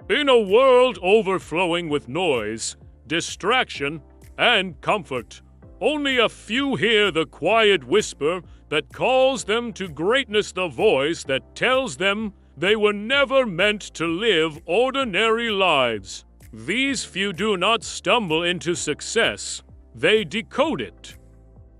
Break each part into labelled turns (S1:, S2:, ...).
S1: In a world overflowing with noise, distraction, and comfort, only a few hear the quiet whisper that calls them to greatness, the voice that tells them they were never meant to live ordinary lives. These few do not stumble into success, they decode it.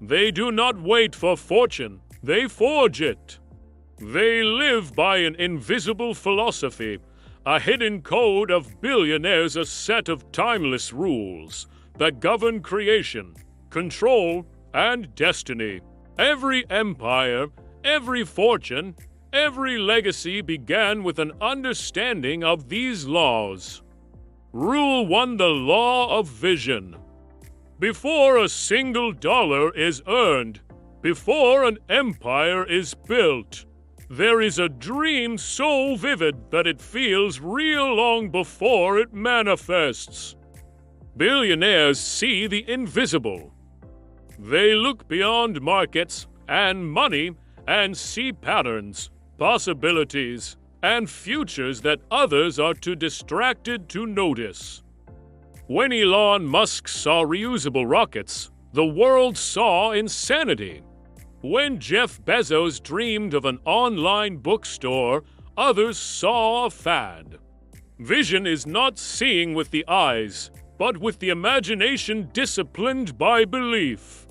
S1: They do not wait for fortune, they forge it. They live by an invisible philosophy, a hidden code of billionaires, a set of timeless rules that govern creation, control, and destiny. Every empire, every fortune, every legacy began with an understanding of these laws. Rule 1: the law of vision. Before a single dollar is earned, before an empire is built, there is a dream so vivid that it feels real long before it manifests. Billionaires see the invisible. They look beyond markets and money and see patterns, possibilities, and futures that others are too distracted to notice. When Elon Musk saw reusable rockets, the world saw insanity. When Jeff Bezos dreamed of an online bookstore, others saw a fad. Vision is not seeing with the eyes, but with the imagination disciplined by belief.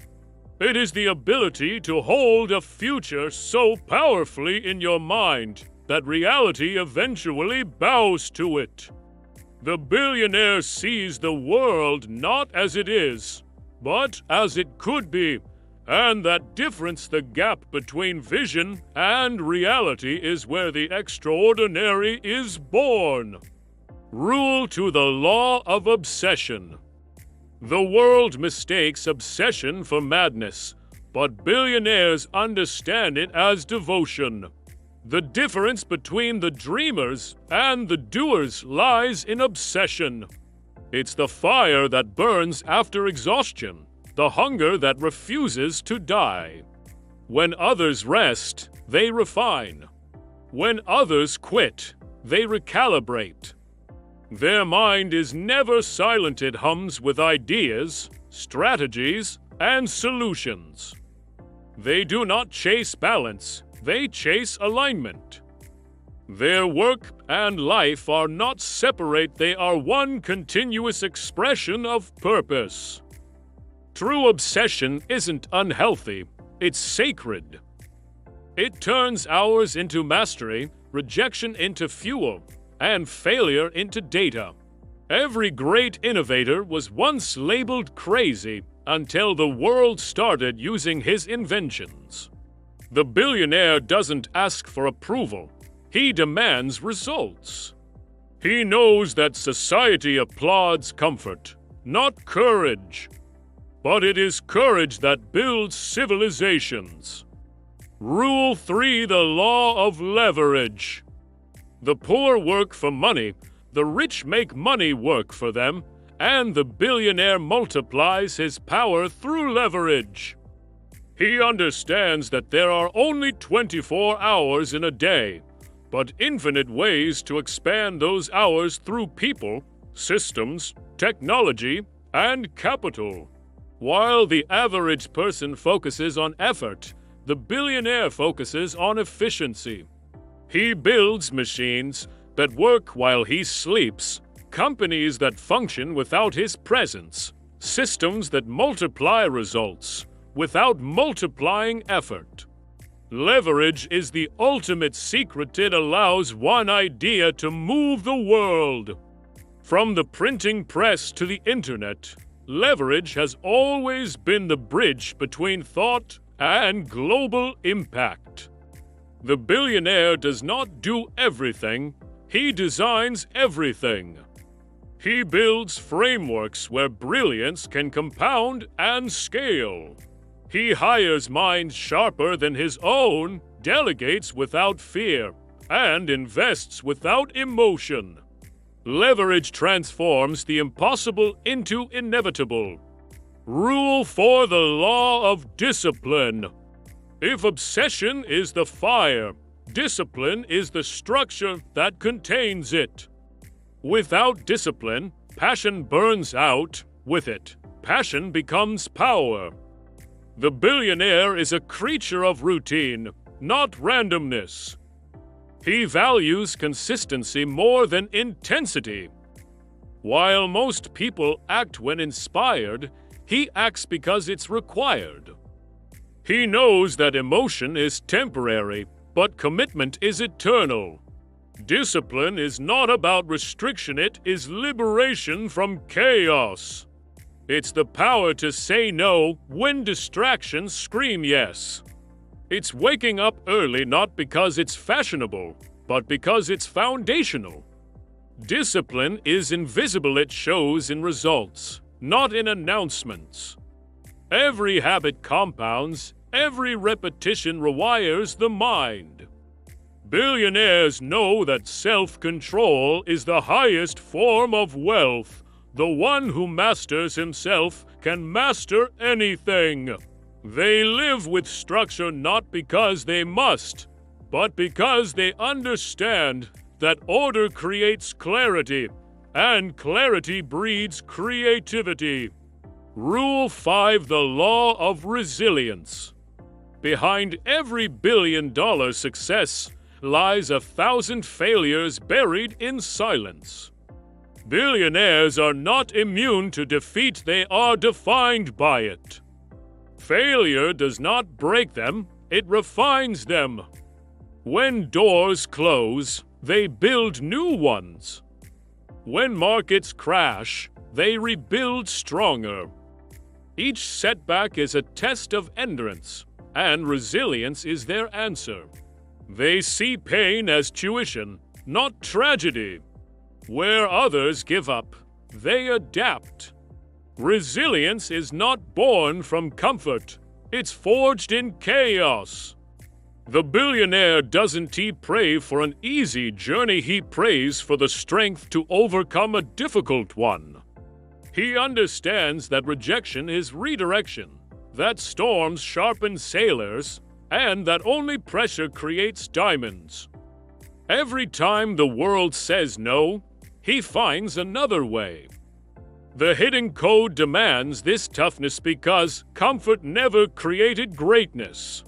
S1: It is the ability to hold a future so powerfully in your mind that reality eventually bows to it. The billionaire sees the world not as it is, but as it could be, and that difference, the gap between vision and reality, is where the extraordinary is born. Rule 2: the law of obsession. The world mistakes obsession for madness, but billionaires understand it as devotion. The difference between the dreamers and the doers lies in obsession. It's the fire that burns after exhaustion, the hunger that refuses to die. When others rest, they refine. When others quit, they recalibrate. Their mind is never silent, it hums with ideas, strategies, and solutions. They do not chase balance, they chase alignment. Their work and life are not separate, they are one continuous expression of purpose. True obsession isn't unhealthy, it's sacred. It turns hours into mastery, rejection into fuel, and failure into data. Every great innovator was once labeled crazy until the world started using his inventions. The billionaire doesn't ask for approval, he demands results. He knows that society applauds comfort, not courage. But it is courage that builds civilizations. Rule 3: the law of leverage. The poor work for money, the rich make money work for them, and the billionaire multiplies his power through leverage. He understands that there are only 24 hours in a day, but infinite ways to expand those hours through people, systems, technology, and capital. While the average person focuses on effort, the billionaire focuses on efficiency. He builds machines that work while he sleeps, companies that function without his presence, systems that multiply results without multiplying effort. Leverage is the ultimate secret. It allows one idea to move the world. From the printing press to the internet, leverage has always been the bridge between thought and global impact. The billionaire does not do everything, he designs everything. He builds frameworks where brilliance can compound and scale. He hires minds sharper than his own, delegates without fear, and invests without emotion. Leverage transforms the impossible into inevitable. Rule 4: the law of discipline. If obsession is the fire, discipline is the structure that contains it. Without discipline, passion burns out. With it, passion becomes power. The billionaire is a creature of routine, not randomness. He values consistency more than intensity. While most people act when inspired, he acts because it's required. He knows that emotion is temporary, but commitment is eternal. Discipline is not about restriction, it is liberation from chaos. It's the power to say no when distractions scream yes. It's waking up early not because it's fashionable, but because it's foundational. Discipline is invisible, it shows in results, not in announcements. Every habit compounds, every repetition rewires the mind. Billionaires know that self-control is the highest form of wealth. The one who masters himself can master anything. They live with structure not because they must, but because they understand that order creates clarity, and clarity breeds creativity. Rule 5: the law of resilience. Behind every billion-dollar success lies 1,000 failures buried in silence. Billionaires are not immune to defeat, they are defined by it. Failure does not break them, it refines them. When doors close, they build new ones. When markets crash, they rebuild stronger. Each setback is a test of endurance, and resilience is their answer. They see pain as tuition, not tragedy. Where others give up, they adapt. Resilience is not born from comfort, it's forged in chaos. The billionaire doesn't pray for an easy journey, he prays for the strength to overcome a difficult one. He understands that rejection is redirection, that storms sharpen sailors, and that only pressure creates diamonds. Every time the world says no, he finds another way. The hidden code demands this toughness because comfort never created greatness.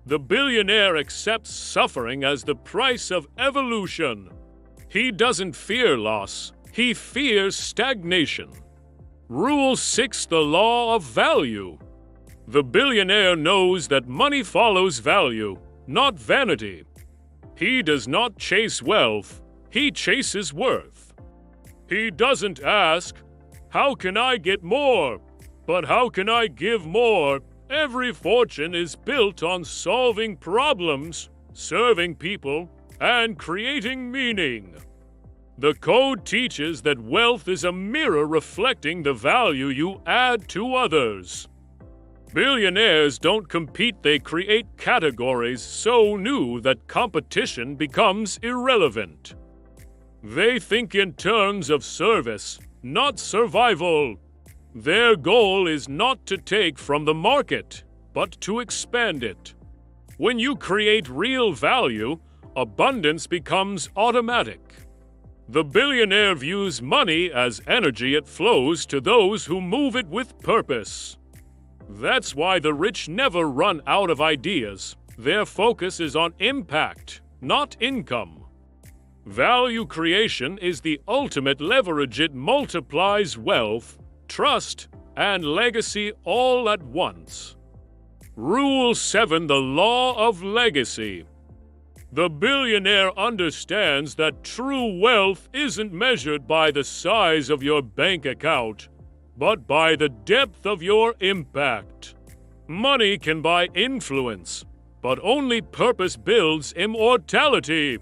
S1: The billionaire accepts suffering as the price of evolution. He doesn't fear loss, he fears stagnation. Rule 6: the law of value. The billionaire knows that money follows value, not vanity. He does not chase wealth, he chases worth. He doesn't ask, "How can I get more?" but "How can I give more?" Every fortune is built on solving problems, serving people, and creating meaning. The code teaches that wealth is a mirror reflecting the value you add to others. Billionaires don't compete, they create categories so new that competition becomes irrelevant. They think in terms of service, not survival. Their goal is not to take from the market, but to expand it. When you create real value, abundance becomes automatic. The billionaire views money as energy, it flows to those who move it with purpose. That's why the rich never run out of ideas. Their focus is on impact, not income. Value creation is the ultimate leverage. It multiplies wealth, trust, and legacy all at once. Rule 7: the law of legacy. The billionaire understands that true wealth isn't measured by the size of your bank account, but by the depth of your impact. Money can buy influence, but only purpose builds immortality.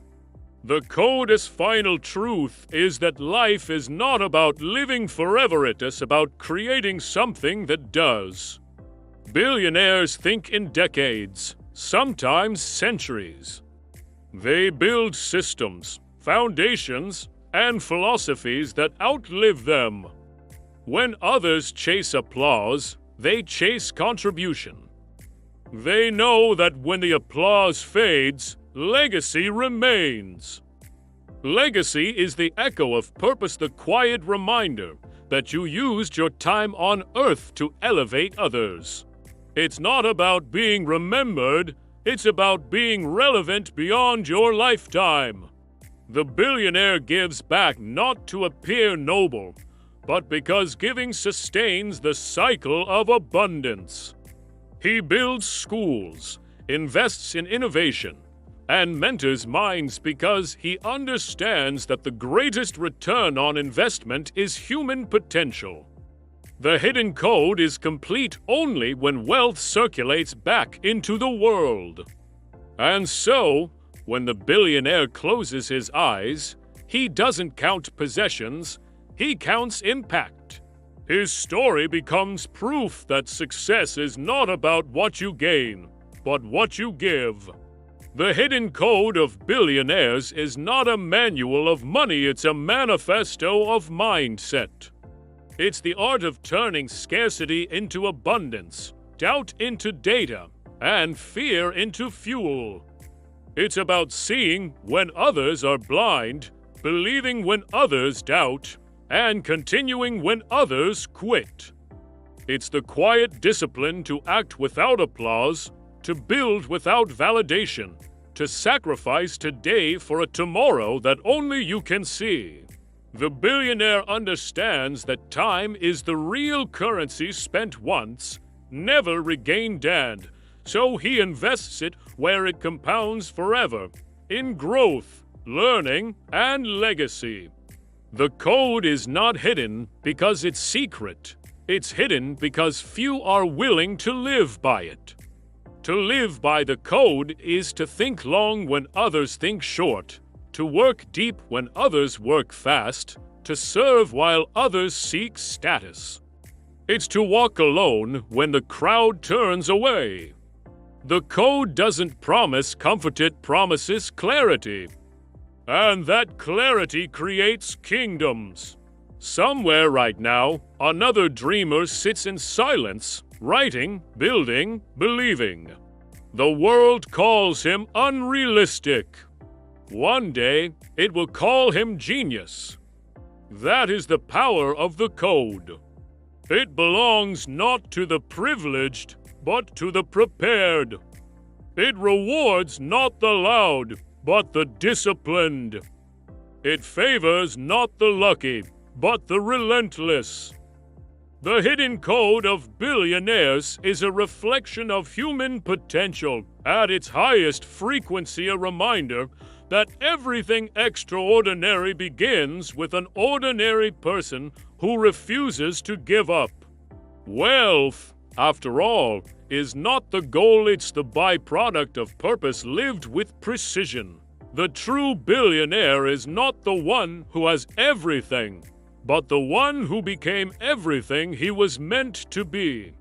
S1: The code's final truth is that life is not about living forever, it is about creating something that does. Billionaires think in decades, sometimes centuries. They build systems, foundations, and philosophies that outlive them. When others chase applause, they chase contribution. They know that when the applause fades, legacy remains. Legacy is the echo of purpose, the quiet reminder that you used your time on Earth to elevate others. It's not about being remembered, it's about being relevant beyond your lifetime. The billionaire gives back not to appear noble, but because giving sustains the cycle of abundance. He builds schools, invests in innovation, and mentors minds because he understands that the greatest return on investment is human potential. The hidden code is complete only when wealth circulates back into the world. And so, when the billionaire closes his eyes, he doesn't count possessions, he counts impact. His story becomes proof that success is not about what you gain, but what you give. The hidden code of billionaires is not a manual of money, it's a manifesto of mindset. It's the art of turning scarcity into abundance, doubt into data, and fear into fuel. It's about seeing when others are blind, believing when others doubt, and continuing when others quit. It's the quiet discipline to act without applause, to build without validation, to sacrifice today for a tomorrow that only you can see. The billionaire understands that time is the real currency spent once, never regained, and so he invests it where it compounds forever, in growth, learning, and legacy. The code is not hidden because it's secret. It's hidden because few are willing to live by it. To live by the code is to think long when others think short, to work deep when others work fast, to serve while others seek status. It's to walk alone when the crowd turns away. The code doesn't promise comfort, it promises clarity. And that clarity creates kingdoms. Somewhere right now, another dreamer sits in silence, writing, building, believing. The world calls him unrealistic. One day, it will call him genius. That is the power of the code. It belongs not to the privileged, but to the prepared. It rewards not the loud, but the disciplined. It favors not the lucky, but the relentless. The hidden code of billionaires is a reflection of human potential, at its highest frequency a reminder that everything extraordinary begins with an ordinary person who refuses to give up. Wealth, after all, is not the goal, it's the byproduct of purpose lived with precision. The true billionaire is not the one who has everything, but the one who became everything he was meant to be.